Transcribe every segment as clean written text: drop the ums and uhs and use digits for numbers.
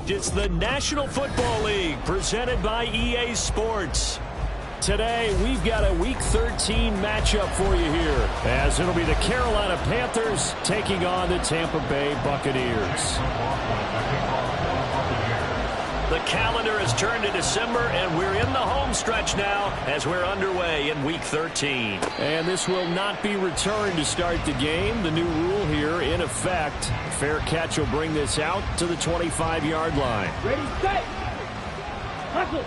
It's the National Football League presented by EA Sports. Today, we've got a Week 13 matchup for you here, as it'll be the Carolina Panthers taking on the Tampa Bay Buccaneers. The calendar has turned to December, and we're in the home stretch now as we're underway in Week 13. And this will not be returned to start the game. The new rule here in effect. Fair catch will bring this out to the 25-yard line. Ready, set! Hustle,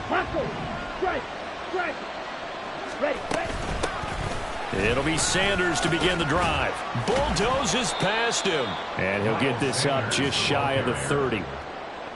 strike, ready, ready. It'll be Sanders to begin the drive. Bulldozes past him. And he'll get this up just shy of the 30.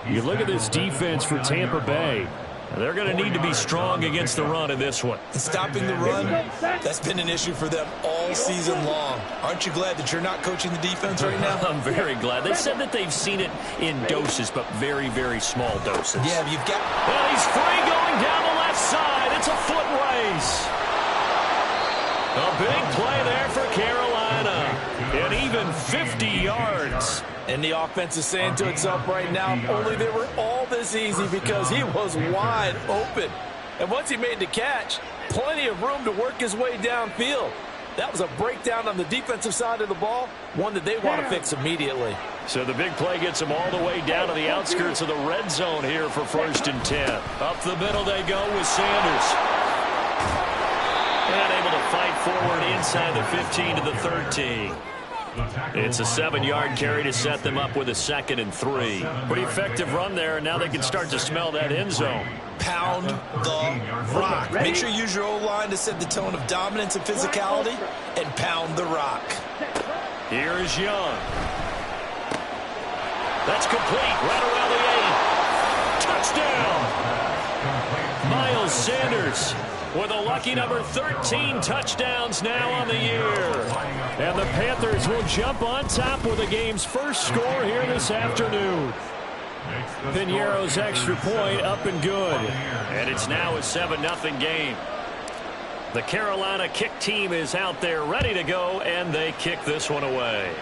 You look at this defense for Tampa Bay. They're going to need to be strong against the run in this one. Stopping the run, that's been an issue for them all season long. Aren't you glad that you're not coaching the defense right now? I'm very glad. They said that they've seen it in doses, but very, very small doses. Yeah, you've got... Well, he's free going down the left side. It's a foot race. A big play there for Carolina. And even 50 yards. And the offense is saying to itself right now, only they were all this easy because he was wide open. And once he made the catch, plenty of room to work his way downfield. That was a breakdown on the defensive side of the ball, one that they want to fix immediately. So the big play gets them all the way down to the outskirts of the red zone here for 1st and 10. Up the middle they go with Sanders. And able to fight forward inside the 15 to the 13. It's a 7-yard carry to set them up with a 2nd and 3. Pretty effective run there, and now they can start to smell that end zone. Pound the rock. Make sure you use your O-line to set the tone of dominance and physicality, and pound the rock. Here is Young. That's complete right around the 8. Touchdown! Miles Sanders with a lucky number 13 touchdowns now on the year. And the Panthers will jump on top with the game's first score here this afternoon. Piñeiro's extra point up and good. And it's now a 7-0 game. The Carolina kick team is out there ready to go, and they kick this one away.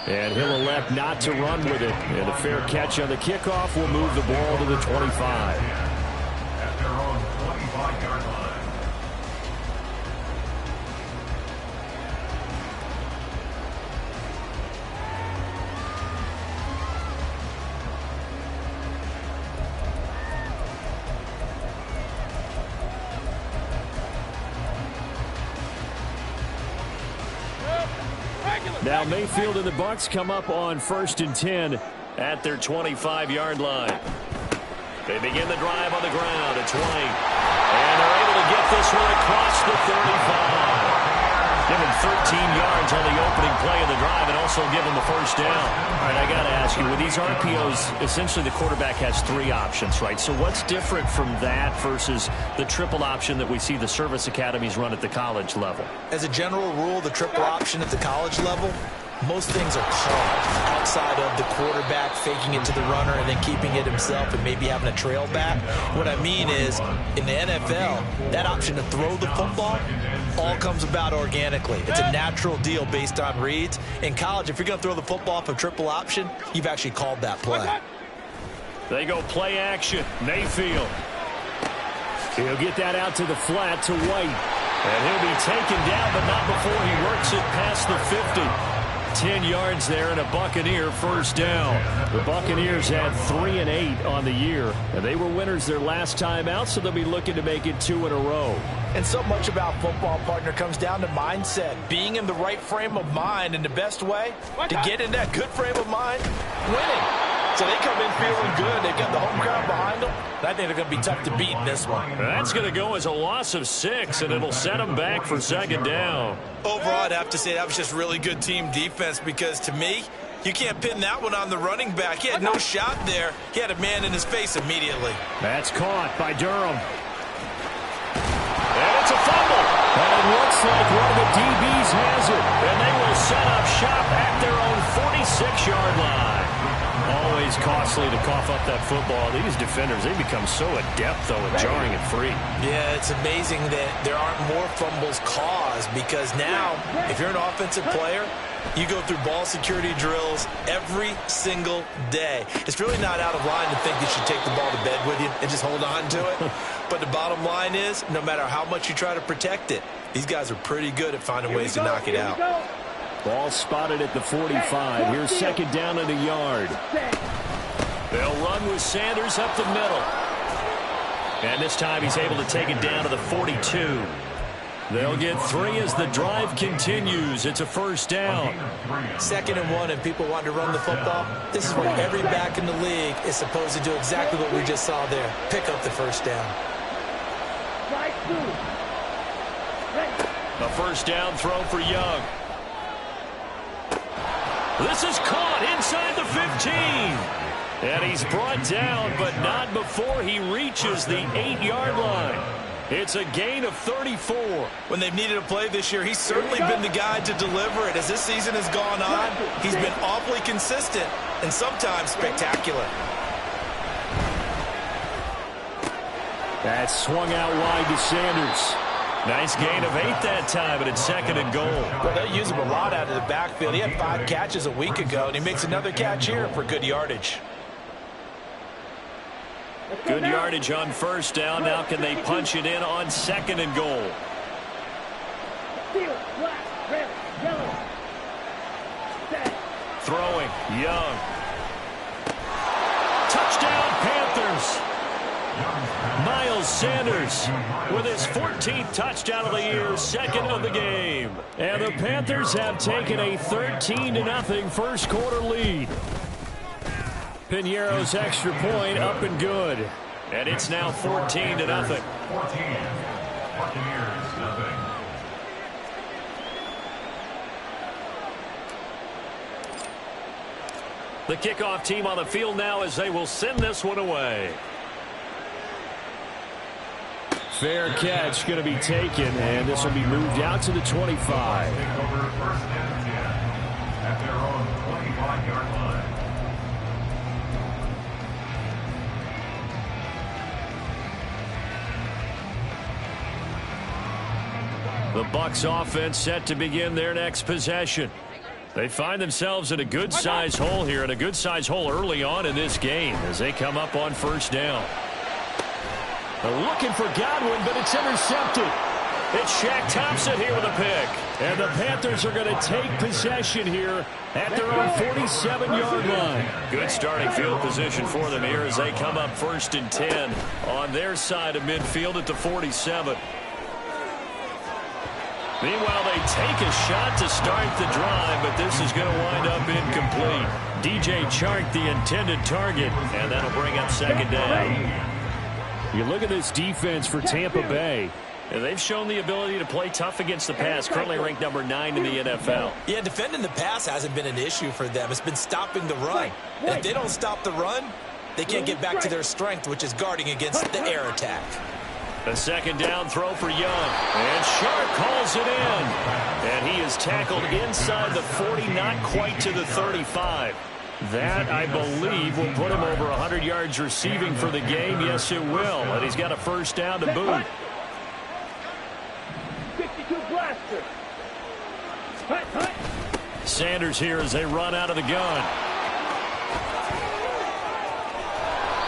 And he'll elect not to run with it. And a fair catch on the kickoff will move the ball to the 25. Now Mayfield and the Bucks come up on 1st and 10 at their 25-yard line. They begin the drive on the ground. It's White. And they're able to get this one across the 35. Give him 13 yards on the opening play of the drive and also give him the first down. All right, I got to ask you, with these RPOs, essentially the quarterback has 3 options, right? So what's different from that versus the triple option that we see the service academies run at the college level? As a general rule, the triple option at the college level, most things are called outside of the quarterback faking it to the runner and then keeping it himself and maybe having a trail back. What I mean is, in the NFL, that option to throw the football all comes about organically. It's a natural deal based on reads. In college, if you're going to throw the football off a triple option, you've actually called that play. They go play action. Mayfield. He'll get that out to the flat to White. And he'll be taken down, but not before he works it past the 50. 10 yards there and a Buccaneer first down. The Buccaneers had 3 and 8 on the year, and they were winners their last time out, so they'll be looking to make it 2 in a row. And so much about football, partner, comes down to mindset. Being in the right frame of mind, and the best way to get in that good frame of mind, winning. So they come in feeling good. They've got the home crowd behind them. And I think they're going to be tough to beat in this one. That's going to go as a loss of 6, and it'll set them back for 2nd down. Overall, I'd have to say that was just really good team defense because, to me, you can't pin that one on the running back. He had no shot there. He had a man in his face immediately. That's caught by Durham. And it's a fumble. And it Looks like one of the DBs has it, and they will set up shop at their own 46-yard line. Always costly to cough up that football. These defenders, they become so adept, though, at jarring it free. Yeah, it's amazing that there aren't more fumbles caused, because now, if you're an offensive player, you go through ball security drills every single day. It's really not out of line to think you should take the ball to bed with you and just hold on to it. But the bottom line is, no matter how much you try to protect it, these guys are pretty good at finding ways to knock it out. Ball spotted at the 45. Here's second down and a yard. They'll run with Sanders up the middle. And this time he's able to take it down to the 42. They'll get 3 as the drive continues. It's a first down. 2nd and 1, and people want to run the football. This is where every back in the league is supposed to do exactly what we just saw there. Pick up the first down. A first down throw for Young. This is caught inside the 15. And he's brought down, but not before he reaches the 8-yard line. It's a gain of 34. When they've needed a play this year, he's certainly been the guy to deliver it. As this season has gone on, he's been awfully consistent and sometimes spectacular. That swung out wide to Sanders. Nice gain of 8 that time, but it's 2nd and goal. Well, they'll use him a lot out of the backfield. He had 5 catches a week ago, and he makes another catch here for good yardage. Good yardage on first down. Now can they punch it in on 2nd and goal? Throwing, Young. Touchdown, Panthers. Miles Sanders with his 14th touchdown of the year, 2nd of the game. And the Panthers have taken a 13-0 first quarter lead. Piñeiro's extra point up and good. And it's now 14-0. 14. Buccaneers, nothing. The kickoff team on the field now as they will send this one away. Fair catch going to be taken, and this will be moved out to the 25. Take over 1st and 10 at their own 25-yard line. The Bucks offense set to begin their next possession. They find themselves in a good-sized hole here, and a good-sized hole early on in this game as they come up on first down. They're looking for Godwin, but it's intercepted. It's Shaq Thompson here with a pick. And the Panthers are going to take possession here at their own 47-yard line. Good starting field position for them here as they come up 1st and 10 on their side of midfield at the 47. Meanwhile, they take a shot to start the drive, but this is going to wind up incomplete. DJ Chark, the intended target, and that'll bring up 2nd down. You look at this defense for Tampa Bay. And they've shown the ability to play tough against the pass, currently ranked number 9 in the NFL. Yeah, defending the pass hasn't been an issue for them. It's been stopping the run. And if they don't stop the run, they can't get back to their strength, which is guarding against the air attack. A 2nd down throw for Young. And Sharp calls it in. And he is tackled inside the 40, not quite to the 35. That, I believe, will put him over 100 yards receiving for the game. Yes, it will. And he's got a first down to boot. 62 blaster. Sanders here as they run out of the gun.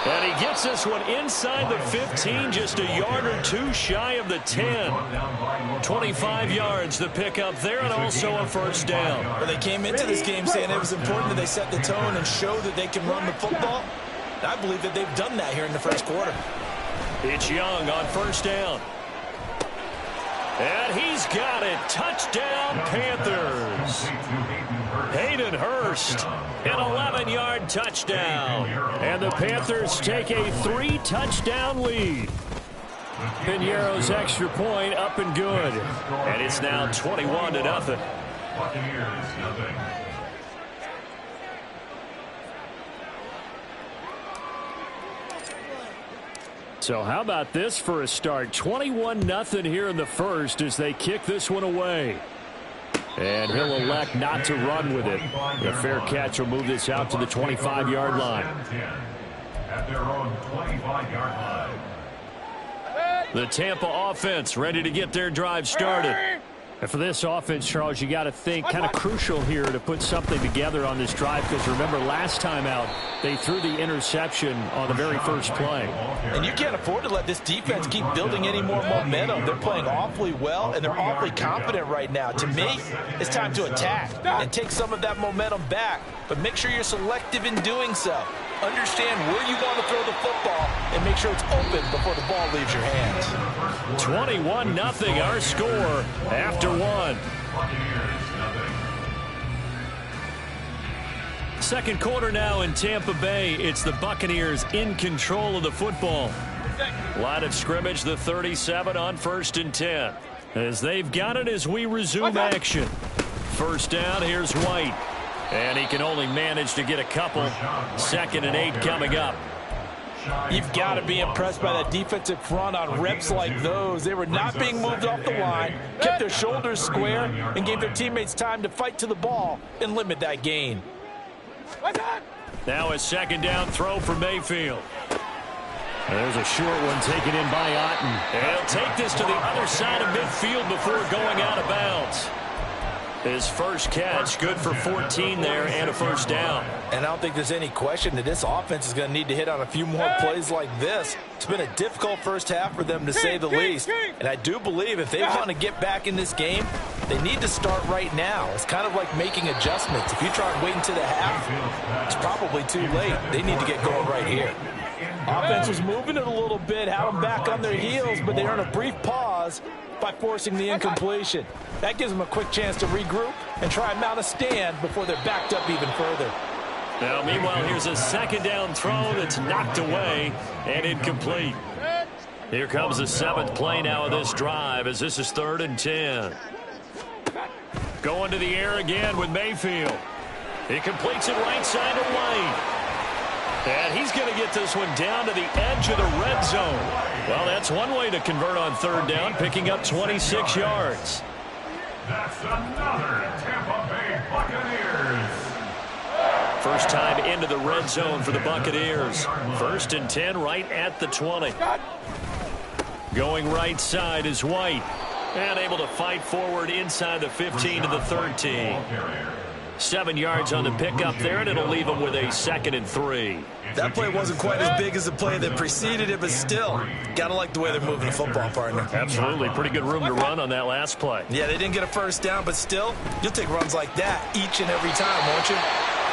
And he gets this one inside the 15, just a yard or two shy of the 10. 25 yards the pickup there, and also a first down. Well, they came into this game saying it was important that they set the tone and show that they can run the football. I believe that they've done that here in the first quarter. It's Young on first down. And he's got it. Touchdown, Panthers. Hayden Hurst, an 11-yard touchdown. And the Panthers take a 3-touchdown lead. Piñeiro's extra point up and good. And it's now 21-0. Buccaneers, nothing. So how about this for a start? 21-0 here in the first as they kick this one away. And he'll elect not to run with it. The fair catch will move this out to the 25-yard line. At their own 25-yard line. The Tampa offense ready to get their drive started. And for this offense, Charles, you got to think kind of crucial here to put something together on this drive, because remember last time out they threw the interception on the very first play. And you can't afford to let this defense keep building any more momentum. They're playing awfully well, and they're awfully confident right now. To me, it's time to attack and take some of that momentum back, but make sure you're selective in doing so. Understand where you want to throw the football and make sure it's open before the ball leaves your hands. 21-0 our score after one. Second quarter now in Tampa Bay. It's the Buccaneers in control of the football. Line of scrimmage, the 37 on 1st and 10. As they've got it as we resume action. First down, here's White. And he can only manage to get a couple. 2nd and 8 coming up. You've got to be impressed by that defensive front on reps like those. They were not being moved off the line, kept their shoulders square, and gave their teammates time to fight to the ball and limit that gain. Now a 2nd down throw for Mayfield. There's a short one taken in by Otten. And he'll take this to the other side of midfield before going out of bounds. His first catch, good for 14 there and a first down. And I don't think there's any question that this offense is going to need to hit on a few more plays like this. It's been a difficult first half for them, to say the least. And I do believe if they want to get back in this game, they need to start right now. It's kind of like making adjustments. If you try and wait until the half, it's probably too late. They need to get going right here. Offense was moving it a little bit, had them back on their heels, but they earned a brief pause by forcing the incompletion. That gives them a quick chance to regroup and try and mount a stand before they're backed up even further. Now, meanwhile, here's a 2nd down throw that's knocked away and incomplete. Here comes the 7th play now of this drive, as this is 3rd and 10. Going to the air again with Mayfield. He completes it right side to White. And he's going to get this one down to the edge of the red zone. Well, that's one way to convert on 3rd down, picking up 26 yards. That's another Tampa Bay Buccaneers. First time into the red zone for the Buccaneers. 1st and 10 right at the 20. Going right side is White. And able to fight forward inside the 15 to the 13. 7 yards on the pickup there, and it'll leave them with a 2nd and 3. That play wasn't quite as big as the play that preceded it, but still, got to like the way they're moving the football, partner. Absolutely. Pretty good room to run on that last play. Yeah, they didn't get a first down, but still, you'll take runs like that each and every time, won't you?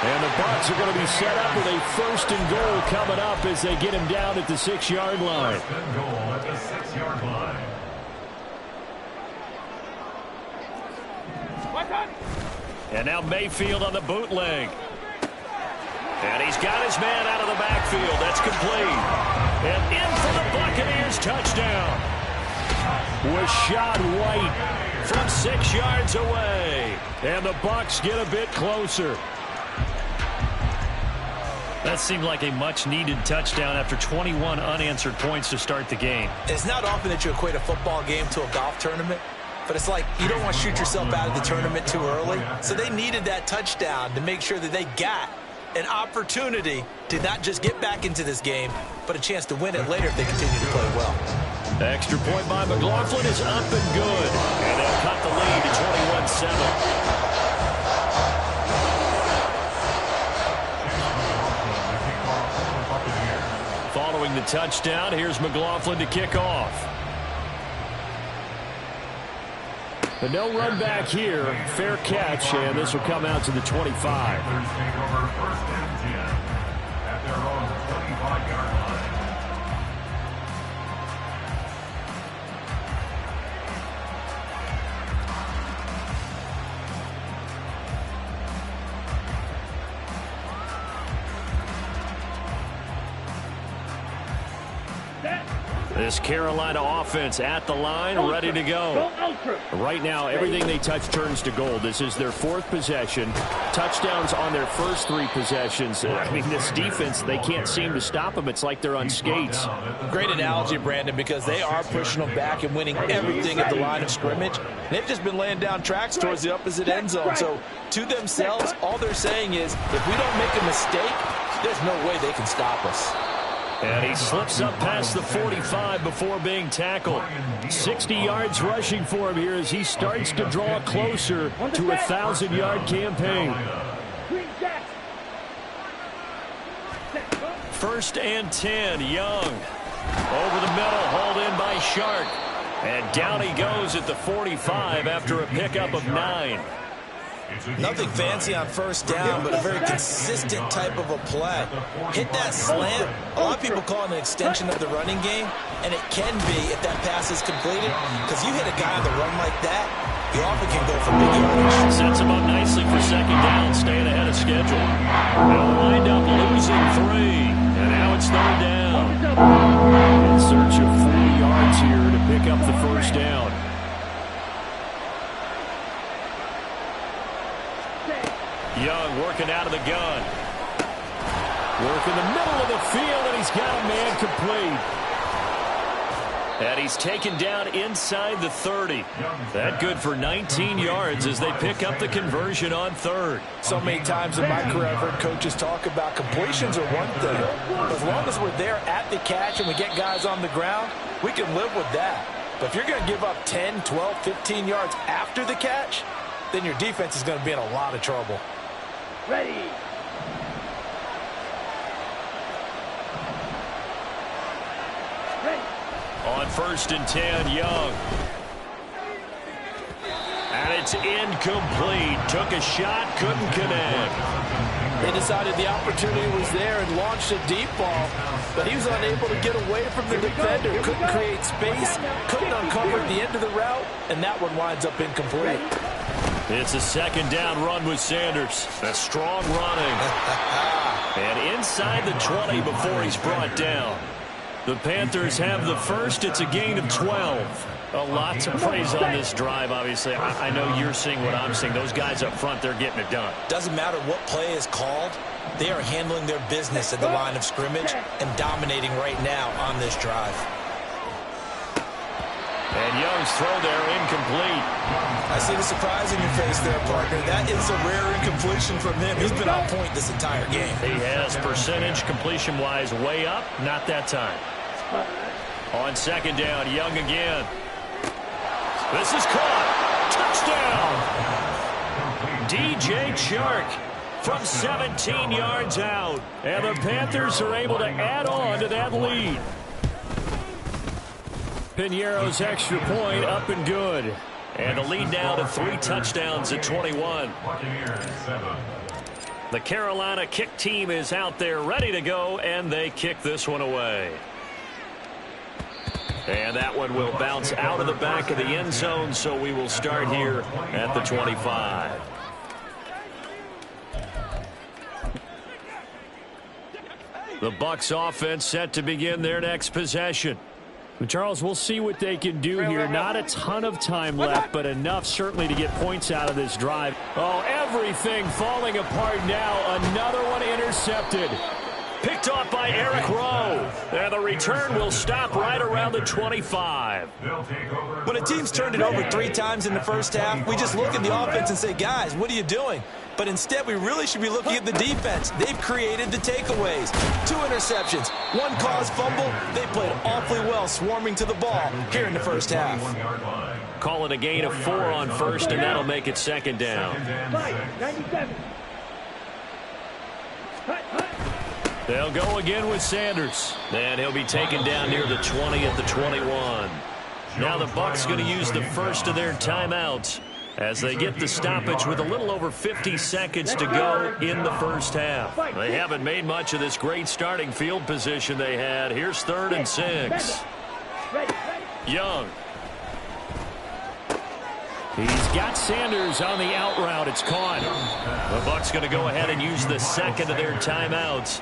And the Bucks are going to be set up with a 1st and goal coming up as they get him down at the 6-yard line. 1st and goal at the 6-yard line. And now Mayfield on the bootleg. And he's got his man out of the backfield. That's complete. And in for the Buccaneers touchdown. Rashad White from 6 yards away. And the Bucks get a bit closer. That seemed like a much-needed touchdown after 21 unanswered points to start the game. It's not often that you equate a football game to a golf tournament, but it's like you don't want to shoot yourself out of the tournament too early. So they needed that touchdown to make sure that they got an opportunity to not just get back into this game, but a chance to win it later if they continue to play well. Extra point by McLaughlin is up and good. And they'll cut the lead to 21-7. Following the touchdown, here's McLaughlin to kick off. But no run back here. Fair catch, and this will come out to the 25. At their own 25-yard line. This Carolina offense at the line, ready to go. Right now, everything they touch turns to gold. This is their 4th possession. Touchdowns on their first 3 possessions. I mean, this defense, they can't seem to stop them. It's like they're on skates. Great analogy, Brandon, because they are pushing them back and winning everything at the line of scrimmage. They've just been laying down tracks towards the opposite end zone. So, to themselves, all they're saying is, if we don't make a mistake, there's no way they can stop us. And he slips up past the 45 before being tackled. 60 yards rushing for him here as he starts to draw closer to a 1,000-yard campaign. 1st and 10, Young. Over the middle, hauled in by Shark. And down he goes at the 45 after a pickup of 9. Nothing fancy on first down, but a very consistent type of a play. Hit that slant. A lot of people call it an extension of the running game, and it can be if that pass is completed, because you hit a guy on the run like that, you often can go for big yardage. Sets him up nicely for 2nd down, staying ahead of schedule. They'll wind up losing 3, and now it's 3rd down. In search of 40 yards here to pick up the 1st down. Young working out of the gun. Working the middle of the field, and he's got a man complete. And he's taken down inside the 30. That good for 19 yards as they pick up the conversion on 3rd. So many times in my career I've heard coaches talk about completions are one thing. But as long as we're there at the catch and we get guys on the ground, we can live with that. But if you're going to give up 10, 12, 15 yards after the catch, then your defense is going to be in a lot of trouble. Ready. On 1st and 10, Young. And it's incomplete. Took a shot, couldn't connect. They decided the opportunity was there and launched a deep ball, but he was unable to get away from the defender. Couldn't create space, couldn't uncover the end of the route, and that one winds up incomplete. It's a 2nd down run with Sanders. A strong running. And inside the 20 before he's brought down. The Panthers have the first. It's a gain of 12. A lot to praise on this drive, obviously. I know you're seeing what I'm seeing. Those guys up front, they're getting it done. Doesn't matter what play is called. They are handling their business at the line of scrimmage and dominating right now on this drive. And Young's throw there incomplete. I see the surprise in your face there, partner. That is a rare incompletion from him. He's been on point this entire game. He has percentage completion-wise way up. Not that time. On 2nd down, Young again. This is caught. Touchdown. DJ Chark from 17 yards out. And the Panthers are able to add on to that lead. Piñeiro's extra point up and good. And the lead now to 3 touchdowns at 21. The Carolina kick team is out there ready to go, and they kick this one away. And that one will bounce out of the back of the end zone, so we will start here at the 25. The Bucks offense set to begin their next possession. Charles, we'll see what they can do here. Not a ton of time left, but enough certainly to get points out of this drive. Oh, everything falling apart now. Another one intercepted. Picked off by Eric Rowe. And the return will stop right around the 25. When a team's turned it over 3 times in the first half, we just look at the offense and say, guys, what are you doing? But instead, we really should be looking at the defense. They've created the takeaways. 2 interceptions, 1 caused fumble. They played awfully well swarming to the ball here in the first half. Call it a gain of 4 on first, and that'll make it 2nd down. 97. They'll go again with Sanders. And he'll be taken down near the 20 at the 21. Now the Bucks going to use the first of their timeouts as they get the stoppage with a little over 50 seconds to go in the first half. They haven't made much of this great starting field position they had. Here's 3rd and 6. Young. He's got Sanders on the out route. It's caught. The Bucks going to go ahead and use the second of their timeouts.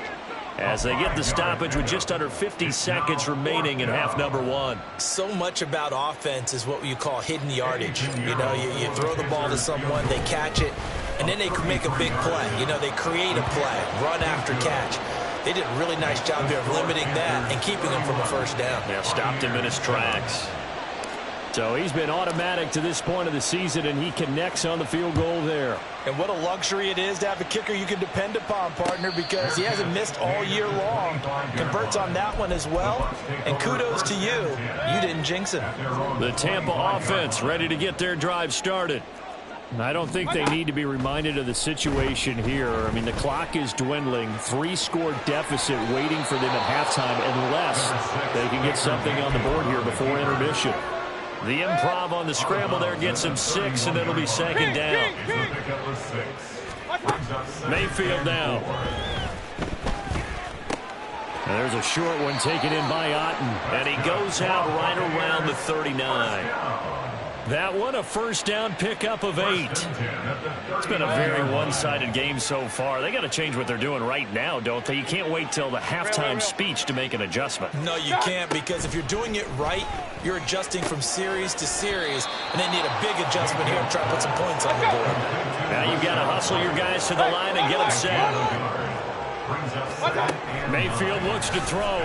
as they get the stoppage with just under 50 seconds remaining in half number one. So much about offense is what you call hidden yardage. You know, you throw the ball to someone, they catch it, and then they can make a big play. You know, they create a play, run after catch. They did a really nice job here of limiting that and keeping him from a first down. Yeah, stopped him in his tracks. So he's been automatic to this point of the season, and he connects on the field goal there. And what a luxury it is to have a kicker you can depend upon, partner, because he hasn't missed all year long. Converts on that one as well. And kudos to you. You didn't jinx him. The Tampa offense ready to get their drive started. I don't think they need to be reminded of the situation here. I mean, the clock is dwindling. 3-score deficit waiting for them at halftime unless they can get something on the board here before intermission. The improv on the scramble there gets him 6, and it'll be second down. Mayfield now. And there's a short one taken in by Otten, and he goes out right around the 39. That one a first down pickup of 8. It's been a very one-sided game so far. They got to change what they're doing right now, don't they? You can't wait till the halftime speech to make an adjustment. No, you can't, because if you're doing it right, you're adjusting from series to series, and they need a big adjustment here to try to put some points on the board. Now you've got to hustle your guys to the line and get them set. Mayfield looks to throw.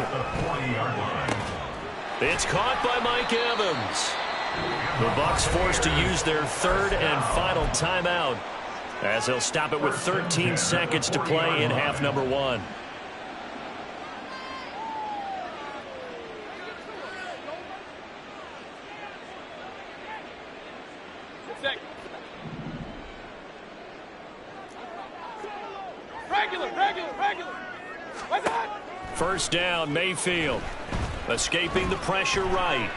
It's caught by Mike Evans. The Bucks forced to use their third and final timeout as they'll stop it with 13 seconds to play in half number one. Regular. What's that? First down, Mayfield. Escaping the pressure right.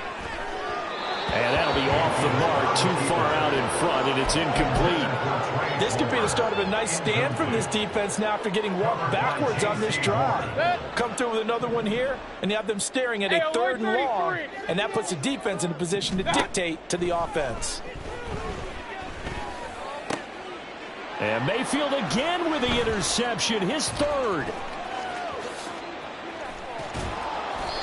And that'll be off the mark, too far out in front, and it's incomplete. This could be the start of a nice stand from this defense now after getting walked backwards on this drive. Come through with another one here, and you have them staring at a third and long, and that puts the defense in a position to dictate to the offense. And Mayfield again with the interception, his third.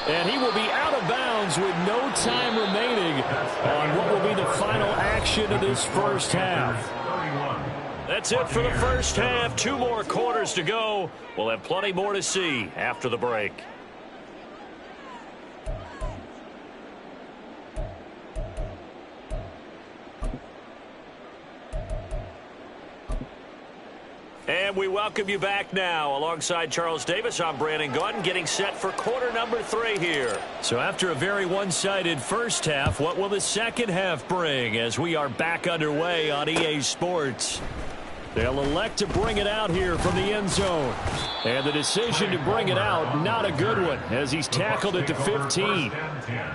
And he will be out of bounds with no time remaining on what will be the final action of this first half. That's it for the first half. 2 more quarters to go. We'll have plenty more to see after the break. And we welcome you back now. Alongside Charles Davis, I'm Brandon Gaudin, getting set for quarter number 3 here. So after a very one-sided first half, what will the second half bring as we are back underway on EA Sports? They'll elect to bring it out here from the end zone. And the decision to bring it out, not a good one, as he's tackled it to 15.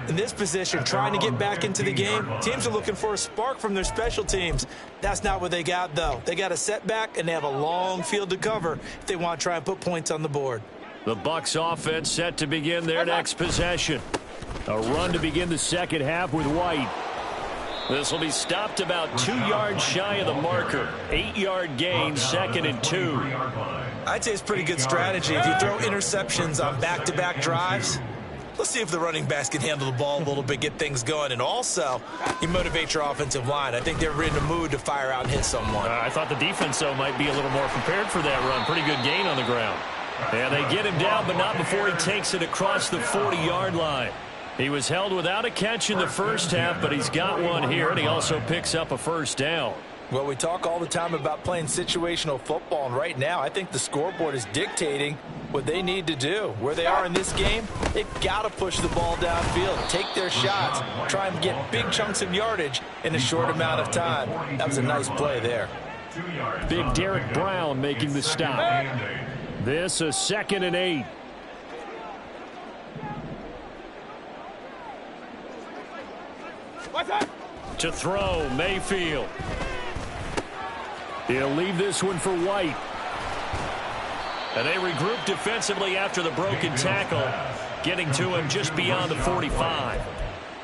In this position, trying to get back into the game, teams are looking for a spark from their special teams. That's not what they got, though. They got a setback, and they have a long field to cover if they want to try and put points on the board. The Bucks offense set to begin their next possession. A run to begin the second half with White. This will be stopped about 2 yards shy of the marker. 8-yard gain, 2nd and 2. I'd say it's pretty good strategy. If you throw interceptions on back-to-back drives, let's see if the running backs can handle the ball a little bit, get things going. And also, you motivate your offensive line. I think they're in the mood to fire out and hit someone. I thought the defense, though, might be a little more prepared for that run. Pretty good gain on the ground. And they get him down, but not before he takes it across the 40-yard line. He was held without a catch in the first half, but he's got one here, and he also picks up a first down. Well, we talk all the time about playing situational football, and right now I think the scoreboard is dictating what they need to do. Where they are in this game, they've got to push the ball downfield, take their shots, try and get big chunks of yardage in a short amount of time. That was a nice play there. Big Derek Brown making the stop. This a 2nd and 8. To throw, Mayfield. He'll leave this one for White. And they regroup defensively after the broken tackle, getting to him just beyond the 45.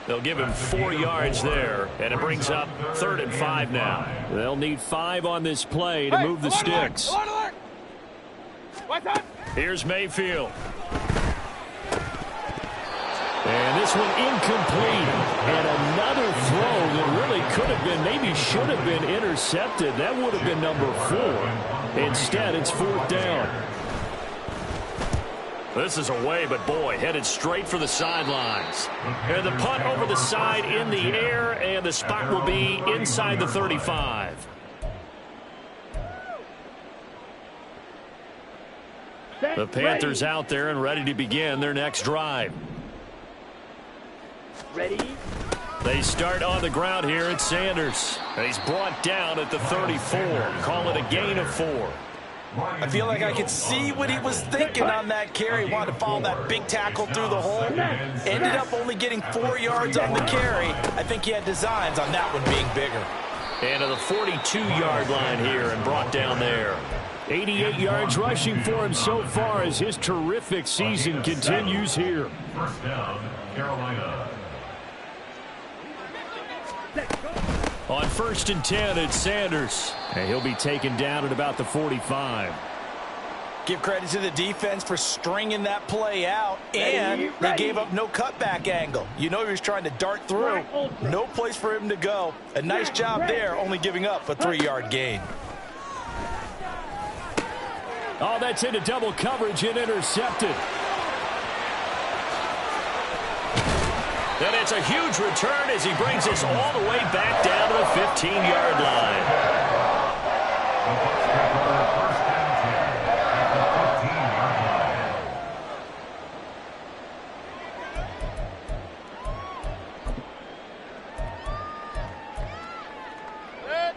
They'll give him 4 yards there, and it brings up 3rd and 5 now. They'll need 5 on this play to move the sticks. What's that? Here's Mayfield. And this one incomplete. And another throw that really could have been, maybe should have been intercepted. That would have been number 4. Instead, it's 4th down. This is away, but boy, headed straight for the sidelines. And the punt over the side in the air, and the spot will be inside the 35. The Panthers out there and ready to begin their next drive. Ready? They start on the ground here at Sanders. And he's brought down at the 34. Call it a gain of 4. I feel like I could see what he was thinking on that carry. Wanted to follow that big tackle through the hole. Ended up only getting 4 yards on the carry. I think he had designs on that one being bigger. And to the 42-yard line here and brought down there. 88 yards rushing for him so far as his terrific season continues here. First down, Carolina. On 1st and 10, it's Sanders. And he'll be taken down at about the 45. Give credit to the defense for stringing that play out, and they gave up no cutback angle. You know he was trying to dart through. No place for him to go. A nice job there, only giving up a 3-yard gain. Oh, that's into double coverage and intercepted. And it's a huge return as he brings us all the way back down to the 15-yard line. First down 10 at the 15-yard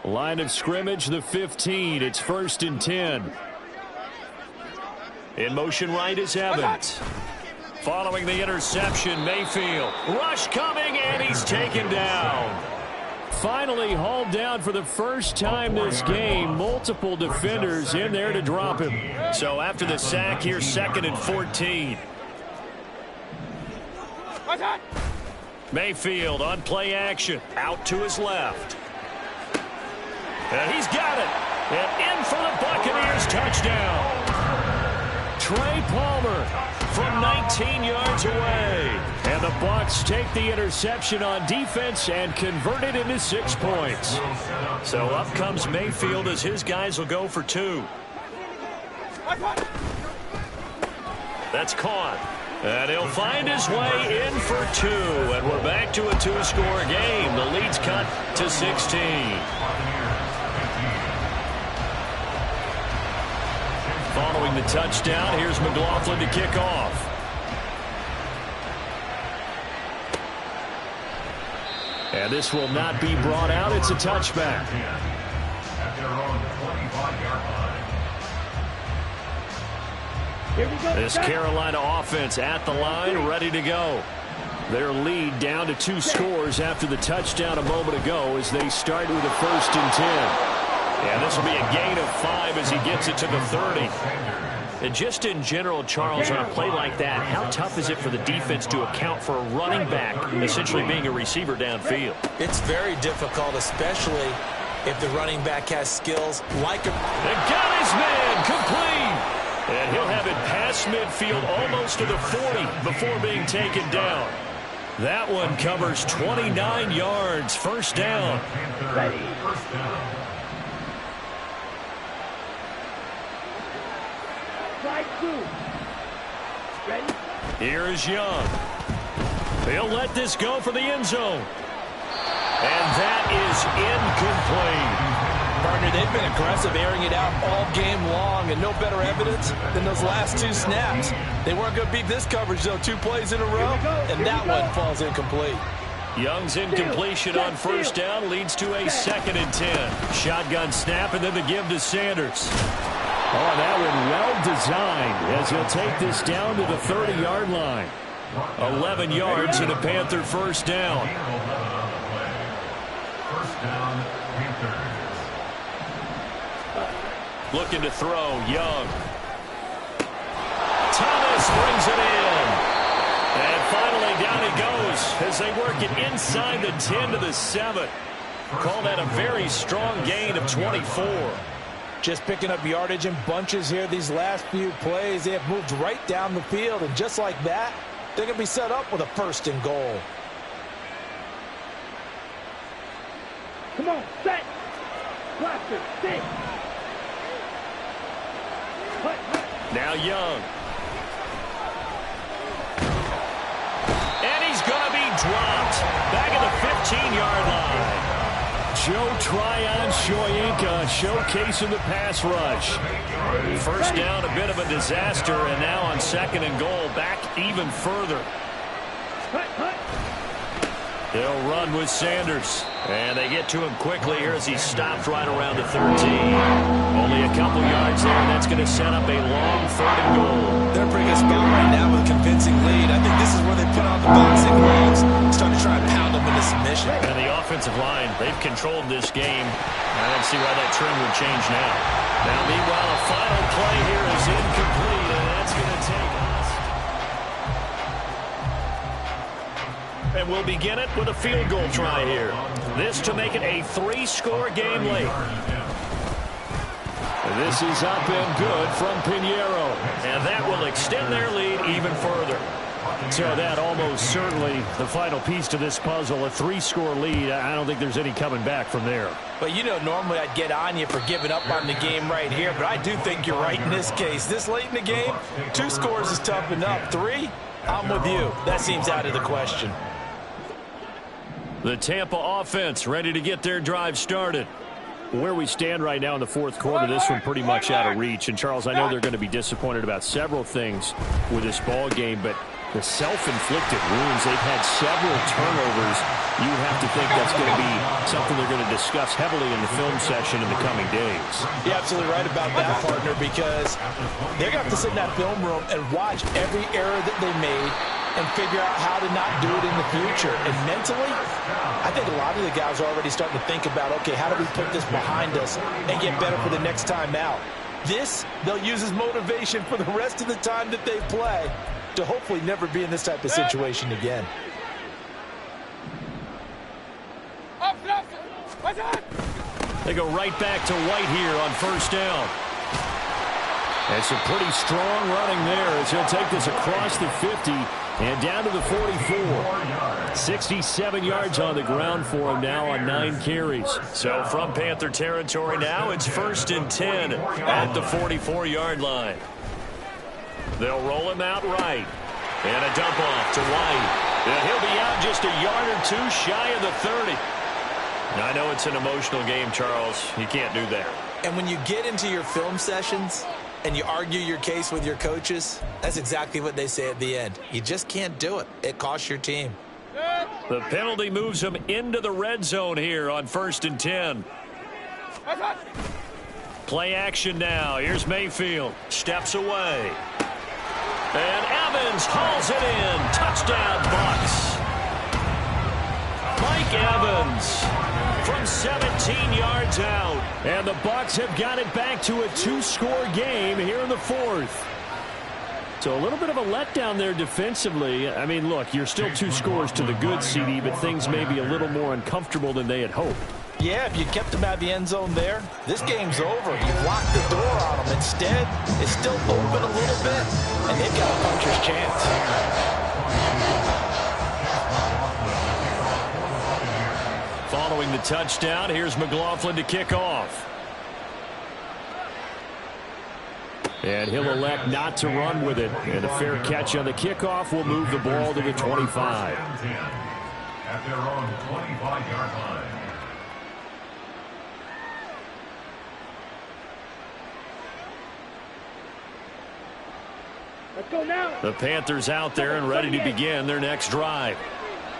line. Line of scrimmage, the 15. It's 1st and 10. In motion right is Evans. Following the interception, Mayfield. Rush coming, and he's taken down. Finally hauled down for the first time this game. Multiple defenders in there to drop him. So after the sack, here's 2nd and 14. Mayfield on play action. Out to his left. And he's got it. And in for the Buccaneers touchdown. Trey Palmer from 19 yards away. And the Bucks take the interception on defense and convert it into 6 points. So up comes Mayfield as his guys will go for 2. That's caught. And he'll find his way in for 2. And we're back to a 2-score game. The lead's cut to 16. Following the touchdown, here's McLaughlin to kick off. And this will not be brought out. It's a touchback. At their own 25-yard line. This Carolina offense at the line, ready to go. Their lead down to 2 scores after the touchdown a moment ago as they start with a 1st and 10. And this will be a gain of 5 as he gets it to the 30. And just in general, Charles, on a play like that, how tough is it for the defense to account for a running back essentially being a receiver downfield? It's very difficult, especially if the running back has skills like a... And got his man complete. And he'll have it past midfield almost to the 40 before being taken down. That one covers 29 yards. 1st down. Ready. Ready? Here is Young. He'll let this go for the end zone. And that is incomplete. Partner, they've been aggressive, airing it out all game long, and no better evidence than those last 2 snaps. They weren't going to beat this coverage, though, 2 plays in a row, and that one falls incomplete. Young's incompletion on 1st down leads to a 2nd and 10. Shotgun snap, and then the give to Sanders. Oh, that one well designed as he'll take this down to the 30-yard line. 11 yards and a Panther 1st down. First down, Panthers. Looking to throw, Young. Thomas brings it in. And finally down he goes as they work it inside the 10 to the 7. Call that a very strong gain of 24. Just picking up yardage in bunches here these last few plays. They have moved right down the field, and just like that, they're going to be set up with a 1st and goal. Come on, set. Blaster, sit. Now Young. And he's going to be dropped. Back at the 15-yard line. Joe Tryon-Shoyinka showcasing the pass rush. First down, a bit of a disaster, and now on 2nd and goal, back even further. They'll run with Sanders. And they get to him quickly here as he's stopped right around the 13. Only a couple yards there, and that's going to set up a long 3rd and goal. They're in a pretty good spot right now with a convincing lead. I think this is where they put on the boxing gloves, start to try and pound them into submission. And the offensive line, they've controlled this game. I don't see why that trend would change now. Now, meanwhile, a final play here is incomplete, and that's going to take us. And we'll begin it with a field goal try here. This to make it a 3-score game late. This is up and good from Pinheiro. And that will extend their lead even further. So that almost certainly the final piece to this puzzle, a 3-score lead. I don't think there's any coming back from there. But you know, normally I'd get on you for giving up on the game right here, but I do think you're right in this case. This late in the game, 2 scores is tough enough. 3, I'm with you. That seems out of the question. The Tampa offense ready to get their drive started. Where we stand right now in the 4th quarter, this one pretty much out of reach. And, Charles, I know they're going to be disappointed about several things with this ball game, but the self-inflicted wounds, they've had several turnovers. You have to think that's going to be something they're going to discuss heavily in the film session in the coming days. You're absolutely right about that, partner, because they're going to have to sit in that film room and watch every error that they made and figure out how to not do it in the future. And mentally, I think a lot of the guys are already starting to think about, okay, how do we put this behind us and get better for the next time out? This, they'll use as motivation for the rest of the time that they play to hopefully never be in this type of situation again. They go right back to White here on 1st down. And some pretty strong running there as he'll take this across the 50 and down to the 44. 67 yards on the ground for him now on 9 carries. So from Panther territory now, it's 1st and 10 at the 44-yard line. They'll roll him out right. And a dump off to White. And he'll be out just a yard or 2 shy of the 30. Now, I know it's an emotional game, Charles. You can't do that. And when you get into your film sessions and you argue your case with your coaches, that's exactly what they say at the end. You just can't do it. It costs your team. The penalty moves them into the red zone here on 1st and 10. Play action now. Here's Mayfield. Steps away. And Evans hauls it in. Touchdown, Bucks. Mike Evans from 17 yards out. And the Bucks have got it back to a 2-score game here in the 4th. So a little bit of a letdown there defensively. I mean, look, you're still 2 scores to the good, CD, but things may be a little more uncomfortable than they had hoped. Yeah, if you kept them out of the end zone there, this game's over. You've locked the door on them. Instead, it's still open a little bit, and they've got a puncher's chance. Following the touchdown, here's McLaughlin to kick off. And he'll elect not to run with it. And a fair catch on the kickoff will move the ball to the 25. At their own 25-yard line. Let's go now. The Panthers out there and ready to begin their next drive.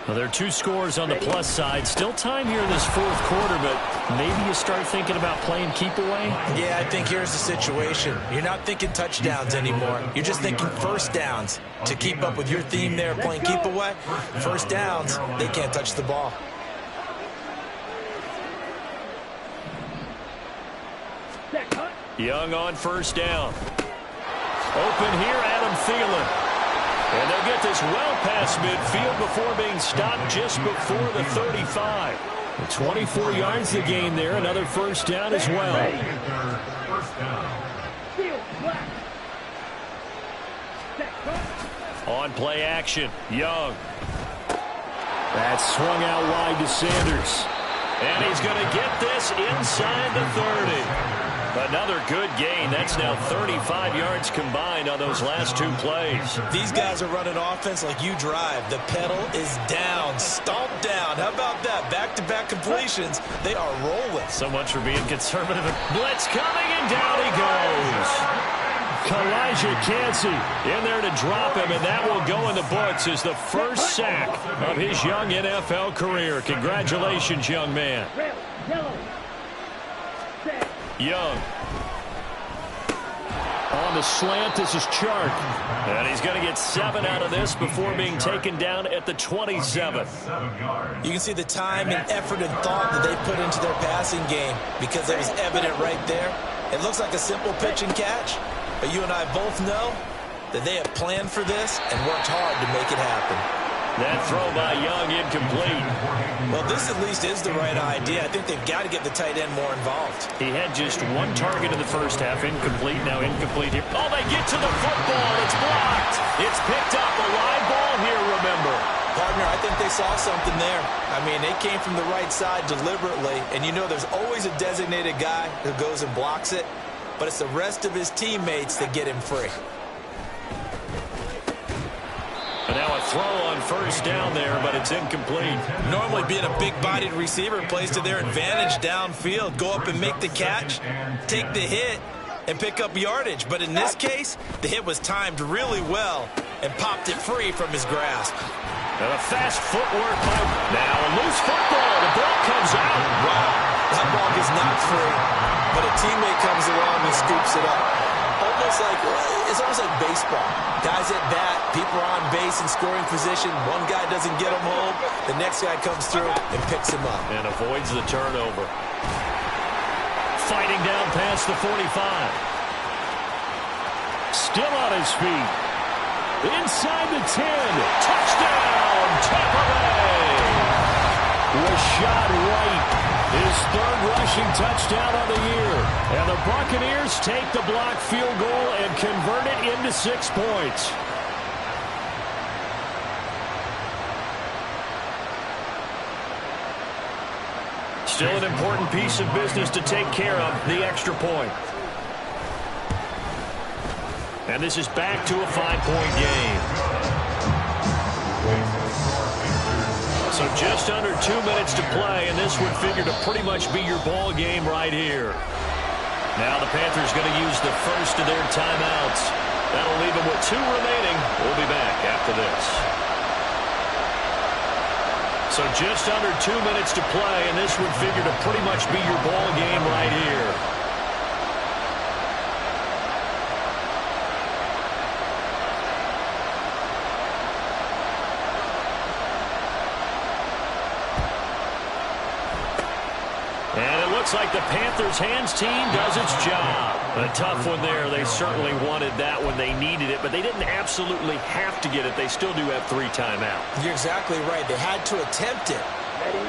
Well, there are 2 scores on the plus side. Still time here in this 4th quarter, but maybe you start thinking about playing keep away? Yeah, I think here's the situation. You're not thinking touchdowns anymore. You're just thinking 1st downs. To keep up with your theme there, playing keep away, 1st downs, they can't touch the ball. Young on 1st down. Open here, Adam Thielen. And they'll get this well past midfield before being stopped just before the 35. 24 yards the gain there. Another first down as well. First down. On play action, Young. That's swung out wide to Sanders. And he's going to get this inside the 30. Another good gain. That's now 35 yards combined on those last two plays. These guys are running offense like you drive. The pedal is down, stomped down. How about that? Back-to-back completions. They are rolling. So much for being conservative. Blitz coming, and down he goes. Kalijah Cansey in there to drop him, and that will go in the books as the first sack of his young NFL career. Congratulations, young man. Young. On the slant, this is Chark. And he's going to get 7 out of this before being taken down at the 27. You can see the time and effort and thought that they put into their passing game because it was evident right there. It looks like a simple pitch and catch, but you and I both know that they have planned for this and worked hard to make it happen. That throw by Young incomplete. Well, this at least is the right idea. I think they've got to get the tight end more involved. He had just one target in the first half. Incomplete, now incomplete here. Oh, they get to the football. It's blocked. It's picked up. A live ball here, remember. Partner, I think they saw something there. I mean, they came from the right side deliberately, and you know there's always a designated guy who goes and blocks it, but it's the rest of his teammates that get him free. And now a throw on first down there, but it's incomplete. Normally being a big-bodied receiver plays to their advantage downfield. Go up and make the catch, take the hit, and pick up yardage. But in this case, the hit was timed really well and popped it free from his grasp. And a fast footwork by now a loose football. The ball comes out. Wow, that ball is not free, but a teammate comes along and scoops it up. It's almost like baseball. Guys at bat, people are on base in scoring position. One guy doesn't get him home. The next guy comes through and picks him up. And avoids the turnover. Fighting down past the 45. Still on his feet. Inside the 10. Touchdown, Tampa Bay. Rashad White. His third rushing touchdown of the year. And the Buccaneers take the blocked field goal and convert it into 6 points. Still an important piece of business to take care of, the extra point. And this is back to a 5-point game. So just under 2 minutes to play, and this would figure to pretty much be your ball game right here. Now the Panthers going to use the first of their timeouts. That'll leave them with 2 remaining. We'll be back after this. So just under 2 minutes to play, and this would figure to pretty much be your ball game right here. Looks like the Panthers hands team does its job. A tough one there. They certainly wanted that when they needed it, but they didn't absolutely have to get it. They still do have 3 timeouts. You're exactly right. They had to attempt it.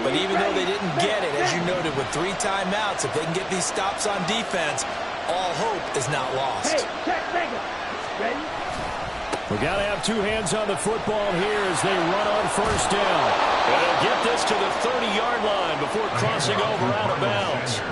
But even though they didn't get it, as you noted, with 3 timeouts, if they can get these stops on defense, all hope is not lost. Hey, check, ready? We got to have 2 hands on the football here as they run on first down. They'll get this to the 30-yard line before crossing over out of bounds.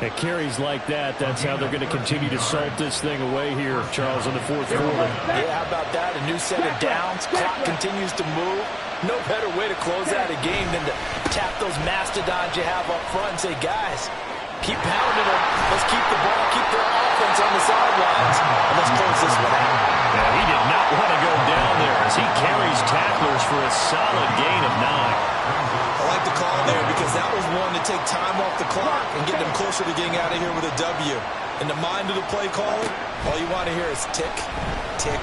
At carries like that, that's how they're going to continue to salt this thing away here, Charles, in the 4th quarter. Yeah, how about that? A new set of downs. Clock continues to move. No better way to close out a game than to tap those mastodons you have up front and say, guys, keep pounding them. Let's keep the ball, keep their offense on the sidelines, and let's close this one out. Yeah, he did not want to go down there as he carries tacklers for a solid gain of 9. I like the call there because that was one to take time off the clock and get them closer to getting out of here with a W. In the mind of the play caller, all you want to hear is tick, tick,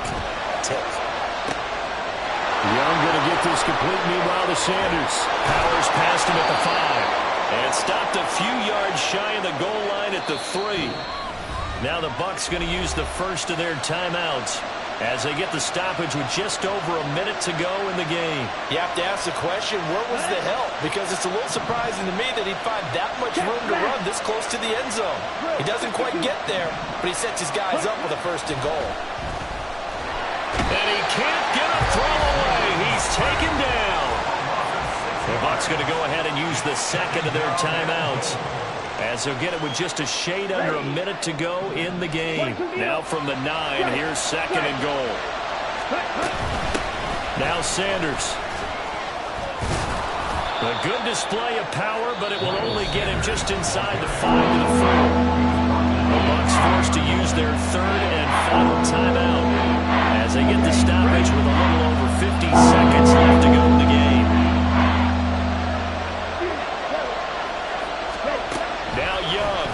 tick. Young going to get this complete. Meanwhile to Sanders. Powers past him at the 5. And stopped a few yards shy of the goal line at the 3. Now the Bucks going to use the first of their timeouts as they get the stoppage with just over a minute to go in the game. You have to ask the question, where was the help? Because it's a little surprising to me that he'd find that much room to run this close to the end zone. He doesn't quite get there, but he sets his guys up with a 1st and goal. And he can't get a throw away. He's taken down. The Bucks going to go ahead and use the second of their timeouts, as they'll get it with just a shade under a minute to go in the game. Now from the 9, here's 2nd and goal. Now Sanders. A good display of power, but it will only get him just inside the 5 to the 4. The Bucks forced to use their 3rd and final timeout as they get the stoppage with a little over 50 seconds left to go in the game. Now Young.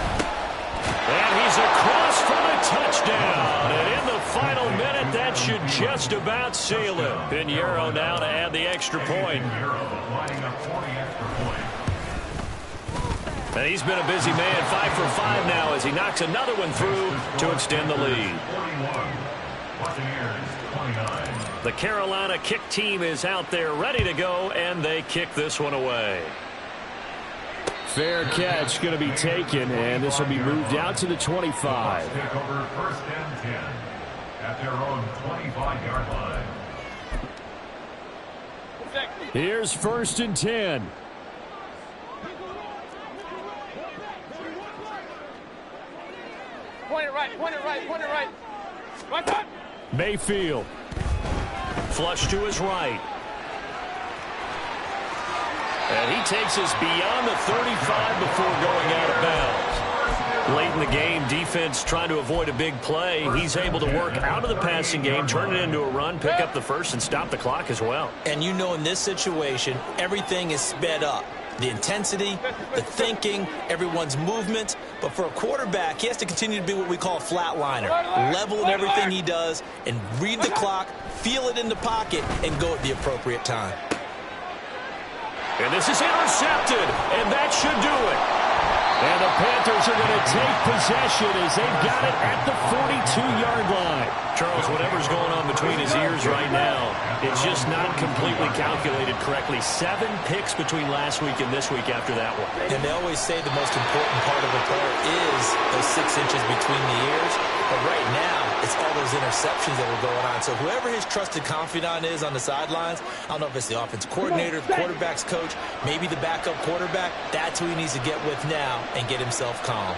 And he's across for the touchdown. And in the final minute, that should just about seal it. Pinheiro now to add the extra point. And he's been a busy man, 5 for 5 now as he knocks another one through to extend the lead. The Carolina kick team is out there ready to go, and they kick this one away. Fair catch going to be taken, and this will be moved out to the 25. Take over 1st and 10 at their own 25-yard line. Here's 1st and 10. Point it right, point it right, point it right. Right foot. Mayfield. Flush to his right. And he takes us beyond the 35 before going out of bounds. Late in the game, defense trying to avoid a big play. He's able to work out of the passing game, turn it into a run, pick up the 1st, and stop the clock as well. And you know in this situation, everything is sped up. The intensity, the thinking, everyone's movement. But for a quarterback, he has to continue to be what we call a flatliner. Level in everything he does and read the clock, feel it in the pocket, and go at the appropriate time. And this is intercepted, and that should do it. And the Panthers are going to take possession as they've got it at the 42-yard line. Charles, whatever's going on between his ears right now, it's just not completely calculated correctly. 7 picks between last week and this week after that one. And they always say the most important part of a player is those 6 inches between the ears. But right now, it's all those interceptions that are going on. So whoever his trusted confidant is on the sidelines, I don't know if it's the offensive coordinator, the quarterback's coach, maybe the backup quarterback, that's who he needs to get with now and get himself calm.